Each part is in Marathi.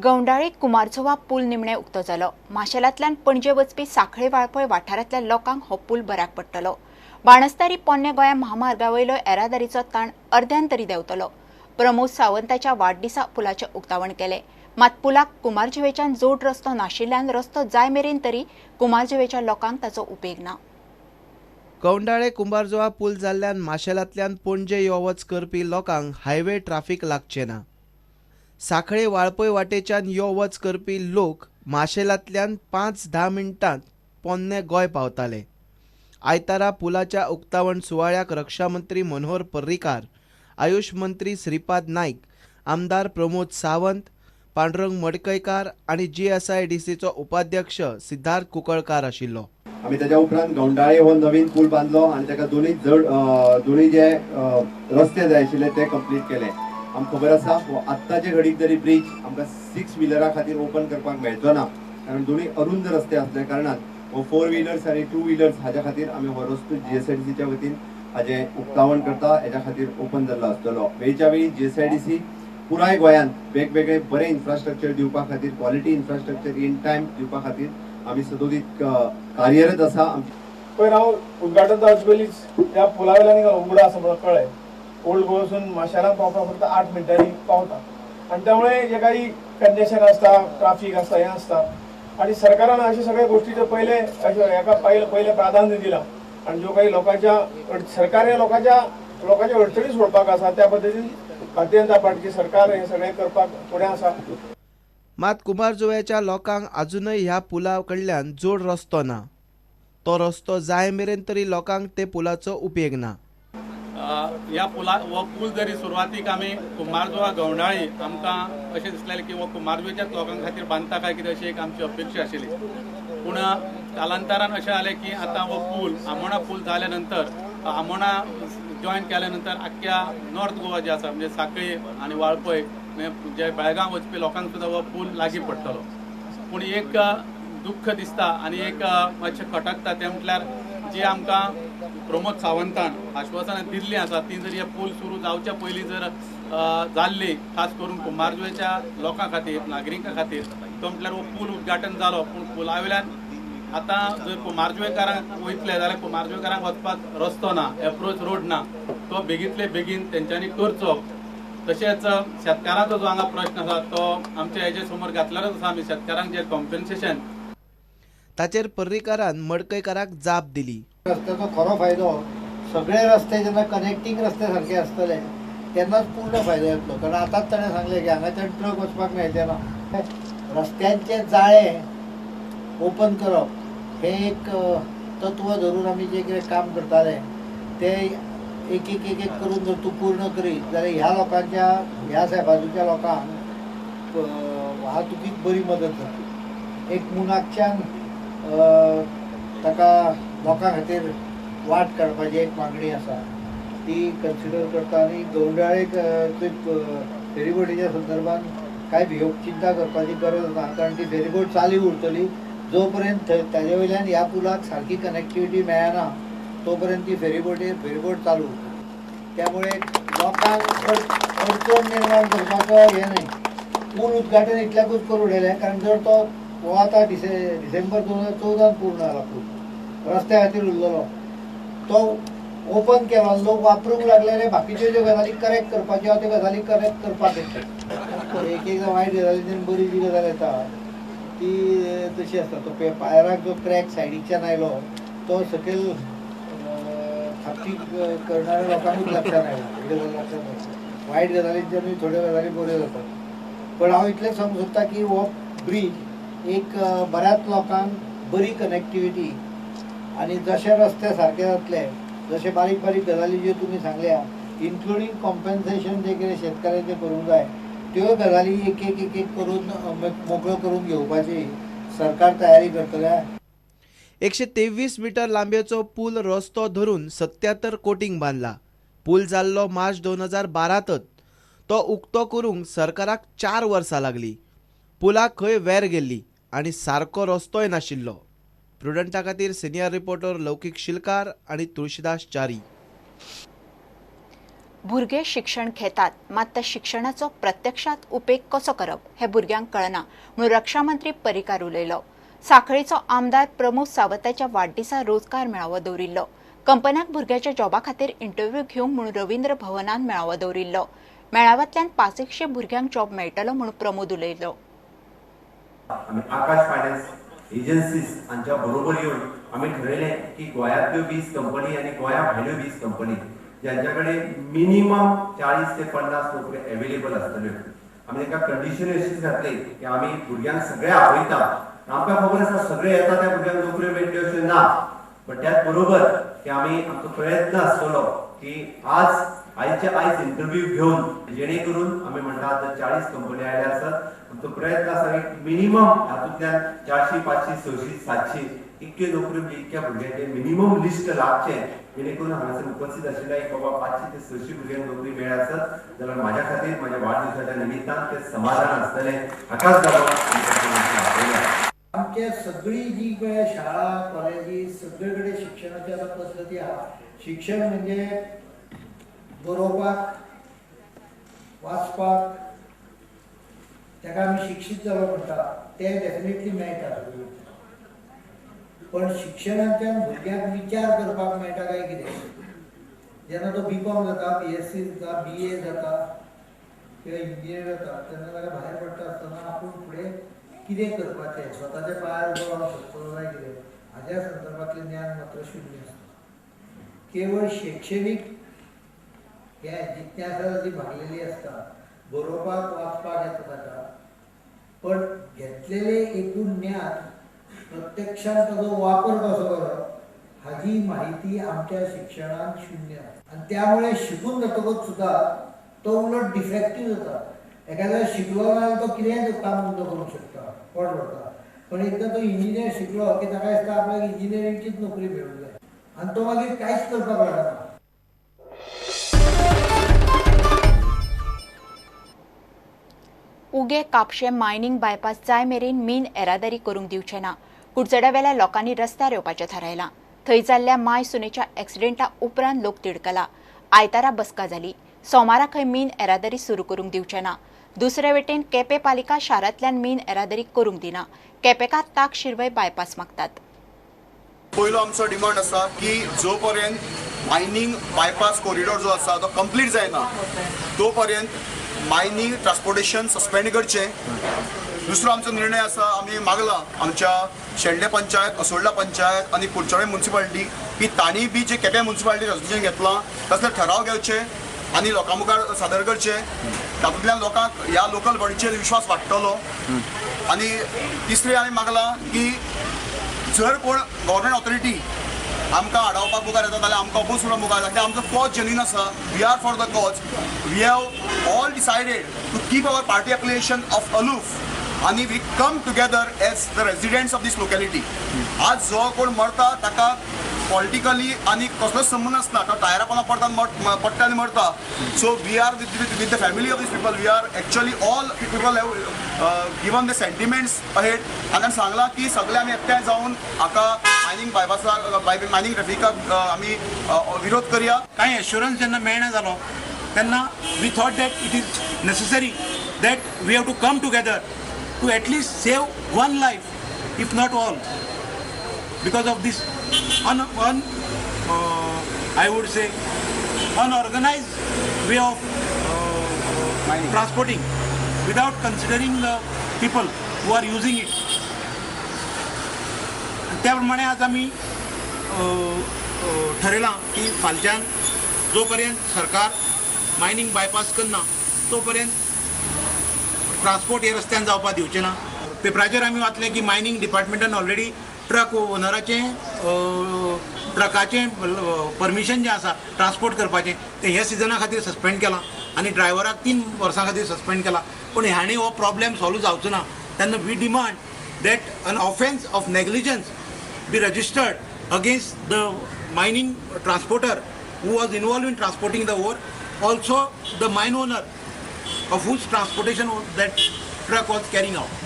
गवंडाळी कुमारझोवा पूल निमणे उक्तो जालो। माशेलांतल्यान पणजे वचपी सांखळे वाळपय वाठारांतल्या लोकांक हो पूल बऱ्याक पडटलो। बाणस्तारी पोन्ने गोंया महामार्गा वयलो येरादारीचो ताण अर्द्यान तरी देंवतलो। प्रमोद सावंताच्या वाडदिसा पुलाचें उक्तावण केलें, मात पुलाक कुमारजुवेच्यान जोड रस्तो नाशिल्ल्यान रस्तो जाय मेरेन तरी कुमारजुवेच्या लोकांक ताचो उपेग ना। गवंडाळे कुंभारजुवा पूल जाल्ल्यान माशेलांतल्यान पणजे यो वच करपी लोकांक हायवे ट्राफिक लागचें ना। सांखळे वाळपय वाटेच्यान यो वच करपी लोक माशेलांतल्यान 5-10 मिनटांत पोन्ने गोंय पावताले। आयतारा पुलाच्या उक्तावण सुवाळ्याक रक्षा मंत्री मनोहर पर्रीकार, आयुष मंत्री श्रीपाद नाईक, आमदार प्रमोद सावंत, पांडुरंग मडकयकार आणि GSIDCचो उपाध्यक्ष सिद्धार्थ कुंकळकार आशिल्लो। आम्ही त्याच्या उपरांत गवंडाळे हो नवीन पूल बांधलो आणि त्याका दोन्ही जे रस्ते जाय आशिल्ले ते कंप्लीट केले। आमकां खबर आसा आत्ताचे घडीक तरी ब्रिज आमकां 6 व्हिलरा खातीर ओपन करपाक मेळचो ना, कारण दोन्ही अरुंद रस्ते असल्या कारणान हो 4 व्हिलर्स आणि 2 व्हिलर्स हाच्या खातीर आमी हो रस्तो GSIDCच्या वतीन हाजे उक्तावण करता, हेच्या खातीर ओपन जाल्लो आसतलो। वेळच्या वेळी GSIDC पुराय गोंयांत वेगवेगळे बरे इन्फ्रास्ट्रक्चर दिवपा खातीर, क्वॉलिटी इन्फ्रास्ट्रक्चर इन टायम दिवपा खातीर आमी सदोदीत कार्यरत आसा। पण हांव उद्घाटन जावचे पयलींच त्या पुला वयल्यान उगडा आसा म्हणून कळ्ळें। ओल्ड गोवासून माशेलांत पावपाक फक्त 8 मिनटांनी पावता आणि त्यामुळे जे काही कंजेशन असता, ट्राफिक असता, हें असता आणि सरकारान अशा सगळ्या गोष्टीचे पहिले पहिले प्राधान्य दिला आणि जो काही लोकांच्या सरकार लोकांच्या अडचणी सोडपाक आसा त्या पद्दतीन भारतीय जनता पार्टीचे सरकार हे सगळें करपाक फुडें आसा। मात कुंभारजुव्याच्या लोकांक अजूनय ह्या पुला कडल्यान जोड रस्तो ना। तो रस्तो जाय मेरेन तरी लोकांक ते पुलाचो उपेग ना। ह्या हो पूल जरी सुरवातीक आमी कुंभारजुवा गवंडाळी आमकां अशें दिसलेलें की हो कुंभारजुवेच्याच लोकां खातीर बांदता काय कितें अशी एक आमची अपेक्षा आशिल्ली, पूण कालांतरान अशें जालें की आतां हो पूल आमोणा पूल जाल्या नंतर आमोणा जॉयन केल्या नंतर आख्ख्या नॉर्थ गोवा जे आसा म्हणजे सांखळी आनी वाळपय जे बेळगांव वचपी लोकांक सुद्दां हो पूल लागीं पडटलो। पूण एक दुख्ख दिसता आनी एक मातशें खटकता तें म्हटल्यार जी आमकां प्रमोद सावंतान आश्वासनां दिल्लीं आसा ती जर हे पूल सुरू जावच्या पयलीं जर जाल्ली, खास करून कुंभारजुवेच्या लोकां खातीर, नागरिकां खातीर, तो म्हटल्यार हो पूल उद्घाटन जालो। पूण पुला वयल्यान आतां जर कुंभारजुवेकारांक वयतले जाल्यार कुंभारजुवेकारांक वचपाक रस्तो ना, एप्रोच रोड ना, तो बेगींतले बेगीन तेंच्यांनी करचो। तशेंच शेतकारांचो जो हांगा प्रश्न आसा तो आमच्या हेजे समोर घातल्यारच आसा आमी शेतकारांक जे कॉम्पेन्सेशन ताचेर पर्रीकारान मडकयकाराक जाप दिली। रस्त्याचो खरो फायदो सगळे रस्ते जेन्ना कनेक्टिंग रस्ते सारखे आसतले तेन्नाच पूर्ण फायदो येतलो, कारण आतांच ताणें सांगलें की हांगाच्यान ट्रक वचपाक मेळचे ना। रस्त्यांचे जाळे ओपन करप हे एक तत्व धरून आमी जे कितें काम करताले ते एक करून जर तूं पूर्ण करीत जाल्यार ह्या लोकांच्या, ह्या बाजूच्या लोकांक वाहतुकीक बरी मदत जाता। एक मुनाकच्यान ताका लोकां खातीर वाट काडपाची एक मागणी आसा ती कन्सिडर करता आनी गवंडाळेक फेरीबोटीच्या संदर्भात कांय चिंता करपाची गरज ना, कारण ती फेरीबोट चाली उरतली जो पर्यंत ताजे वयल्यान ह्या पुलाक सारकी कनेक्टिविटी मेळना तो पर्यंत ती फेरीबोट चालू उरतली। त्यामुळे लोकांक अडचण निर्माण करपाचो हें न्हय। पूल उद्घाटन इतल्याकूच करूं उडयलें कारण जर तो हो आतां डिसेंबर 2014 पूर्ण जाला पूल रस्त्या खातीर उरलेलो, तो ओपन केलो, लोक वापरूंक लागलेले, बाकीच्यो ज्यो गजाली करेक्ट करपाच्यो त्यो गजाली करेक्ट करपाक येता। एकदां वायट गजालींच्यान बरी जी गजाल येता ती तशी आसता। तो पायराक जो क्रॅक सायडीच्यान आयलो तो सकयल थापटी करणाऱ्या लोकांकूच लक्षात आयलो, वायट गजालींच्यानूय थोड्यो गजाली बऱ्यो जातात। पण हांव इतलें सांगूंक सोदता की हो ब्रिज एक बऱ्याच लोकांक बरी कनेक्टिविटी आणि जसे रस्ते सारखे जातले, जसे बारीक बारीक गजाली ज्यो तुमी सांगल्या इन्क्लुडींग कॉम्पेन्सेशन जे कितें शेतकाऱ्यांचे करूंक जाय त्यो गजाली एक करून मोकळ्यो करून घेवपाची सरकार तयारी करतले। 123 मीटर लांबीचो पूल रस्तो धरून 77 कोटींक बांदला। पूल जाल्लो मार्च 2012त। तो उक्तो करूंक सरकाराक 4 वर्सां लागली। पुलाक खंय वॅर गेल्ली आनी सारको रस्तोय नाशिल्लो। प्रुडंटा खातीर सिनियर रिपोर्टर लौकीक शिलकार आणि तुळशीदास च्यारी। भुरगे शिक्षण घेतात मात त्या शिक्षणाचो प्रत्यक्षात उपेग कसो करप हे भुरग्यांक कळना म्हणून रक्षा मंत्री परिकार उलयलो. सांखळेचो आमदार प्रमोद सावंताच्या वाडदिसा रोजगार मेळावो दवरिल्लो. कंपन्याक भुरग्याच्या जॉबा खातीर इंटरव्यू घेवंक म्हणून रवींद्र भवनान मेळावो दवरिल्लो. मेळाव्यांतल्यान 500 भुरग्यांक जॉब मेळटलो म्हणून प्रमोद उलयलो. आम्ही आकाश फायनान्स एजन्सीज हांच्या बरोबर येऊन आम्ही ठरयलें की गोंयांतल्यो 20 कंपनी आनी गोंया भायल्यो 20 कंपनी ज्यांच्याकडे मिनिमम 40 ते 50 नोकऱ्यो अवेलेबल आसतल्यो. आमी तांकां कंडिशन अशीच घातली की आमी भुरग्यांक सगळे आपयता. आमकां खबर आसा सगळे येता त्या भुरग्यांक नोकऱ्यो मेळटल्यो अशें ना. पण त्याच बरोबर की आमी आमचो प्रयत्न आसतलो की आयच्या आयज इंटरव्यू घेवन जेणे करून आमी म्हणटात 40 कंपनी आयल्या आसात. आमचो प्रयत्न आसा की मिनिमम हातूंतल्यान 400, 500, 600, 700 इतक्यो नोकऱ्यो इतक्या भुरग्यांचे मिनिमम लिस्ट लागचे जेणे करून हांगासर उपस्थित आशिल्ल्या एक बाबा 500 ते 600 भुरग्यांक नोकरी मेळ्ळ्या आसत जाल्यार म्हाज्या खातीर म्हाज्या वाडदिवसाच्या निमित्तान ते समाधान आसतलें. हाकाच लागून आमच्या सगळी जी काय शाळा कॉलेजीस सगळे कडेन शिक्षणाची आता पद्दती आहा. शिक्षण म्हणजे बरोवपाक वाचपाक ताका आमी शिक्षीत जालो म्हणटा ते डेफिनेटली मेळटा. पण शिक्षणांतल्यान भुरग्यांक विचार करपाक मेळटा काय कितें. जेन्ना तो B.Com जाता, BSc जाता, BA जाता किंवा इंजिनियर जाता तेन्ना ताका भायर पडटा आसतना आपूण फुडें कितें करपाचें स्वताच्या पांयार उबो रावंक शकतलो काय कितें हाज्या संदर्भातलें ज्ञान मात्र शुन्य आसता. केवळ शैक्षणीक हे जिज्ञासा जी भागलेली आसता बरोवपाक वाचपाक येता ताका पण घेतलेले एकूण ज्ञान प्रत्यक्षात ताजो वापर कसो करप हाजी माहिती आमच्या शिक्षणात शून्य आसा. आनी त्यामुळे शिकून जातकच सुद्धा तो उलट डिफेक्टीव जाता. एखाद्या शिकलो ना तो कितेंय काम बंद करूंक शकता पोट भरता. पण एकदा तो इंजिनियर शिकलो की ताका दिसता आपल्याक इंजिनियरिंगचीच नोकरी मेळूंक जाय आनी तो मागीर कांयच करपाक लागना. उगे कापशे मायनिंग बायपास जाय मेरेन मेन येरादारी करूंक दिवचे ना. कुडचड्यावेल्या लोकांनी रस्त्यार येवपाचें थारायलां. थंय जाल्ल्या माय सुनेच्या एक्सिडेंटा उपरांत लोक तिडकला. आयतारा बसका जाली. सोमारा खंय मेन येरादारी सुरू करूंक दिवचे ना. दुसरे वटेन केपें पालिका शारांतल्यान मेन येरादारी करूंक दिना. केपेकार ताक शिरवय बायपास मागतात. पयलो आमचो डिमांड आसा की जो पर्यंत मायनिंग बायपास कॉरिडॉर जो आसा तो कंप्लीट जायना तो पर्यंत मायनिंग ट्रान्सपोर्टेशन सस्पेंड करचें. दुसरो आमचो निर्णय आसा आमी मागला आमच्या शेंडे पंचायत, असोळडा पंचायत आनी कुडचडे म्युन्सिपालिटी की तांणी B J Quepem municipality decision घेतलां तसले ठराव घेवचे आनी लोकां मुखार सादर करचे. तातूंतल्यान लोकांक ह्या लोकल बॉडीचेर विश्वास वाडटलो. आनी तिसरें आमी मागलां की जर कोण गव्हर्मेंट ऑथॉरिटी आमकां आडावपाक मुखार येता जाल्यार आमकां अपोज करपाक मुखार येता. आमचो कॉज जेन्युइन आसा. We are for the cause. We have all decided to keep our party application of aloof आनी we come together as the residents of this locality. आज जो कोण मरता ताका पॉलिटिकली आनी कसलोच संबंद आसना. तो टायरा पोंदा पडटा आनी मरता. So we are with the family of these people. We are actually all people have given the sentiments ahead. हांवें सांगलां की सगळे आमी एकठांय जावन हाका मायनिंग बायपासाक मायनिंग ट्रॅफिकाक आमी विरोध करया. कांय एश्युरन्स जेन्ना मेळना जालो तेन्ना we thought that it is necessary that we have to come together to at least save one life if not all because of these I would say unorganized way of transporting without considering the people who are using it. त्याप्रमाणे आज आम्ही ठरयलां की फालच्यान जो पर्यंत सरकार मायनिंग बायपास करना तो पर्यंत ट्रान्सपोर्ट हे रस्त्यान जावपाक दिवचें ना. पेपराचेर आमी वाचलें की मायनिंग डिपार्टमेंटान ऑलरेडी ट्रक ओनराचें ट्रकाचें परमिशन जें आसा ट्रान्सपोर्ट करपाचें तें ह्या सिजना खातीर सस्पेंड केलां आनी ड्रायव्हराक 3 वर्सां खातीर सस्पेंड केला. पूण हाणें हो प्रॉब्लेम सॉल्व जावचो ना. तेन्ना we demand that an offence of negligence be registered against the mining transporter who was involved in transporting the ore. Also the mine owner of whose transportation that truck was carrying out.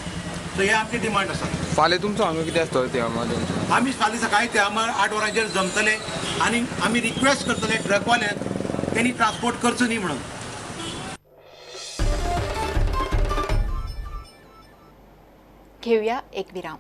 So हे आमची डिमांड आसा. फाल्यां तुमचो हांगा कितें आसतलो ते आमी फाल्यां सकाळीं ते आमी 8 वरांचेर जमतले आनी आमी रिक्वेस्ट करतले ट्रकवाल्यांक त्यांनी ट्रान्सपोर्ट करचो न्ही म्हणून. घेऊया एक विराम.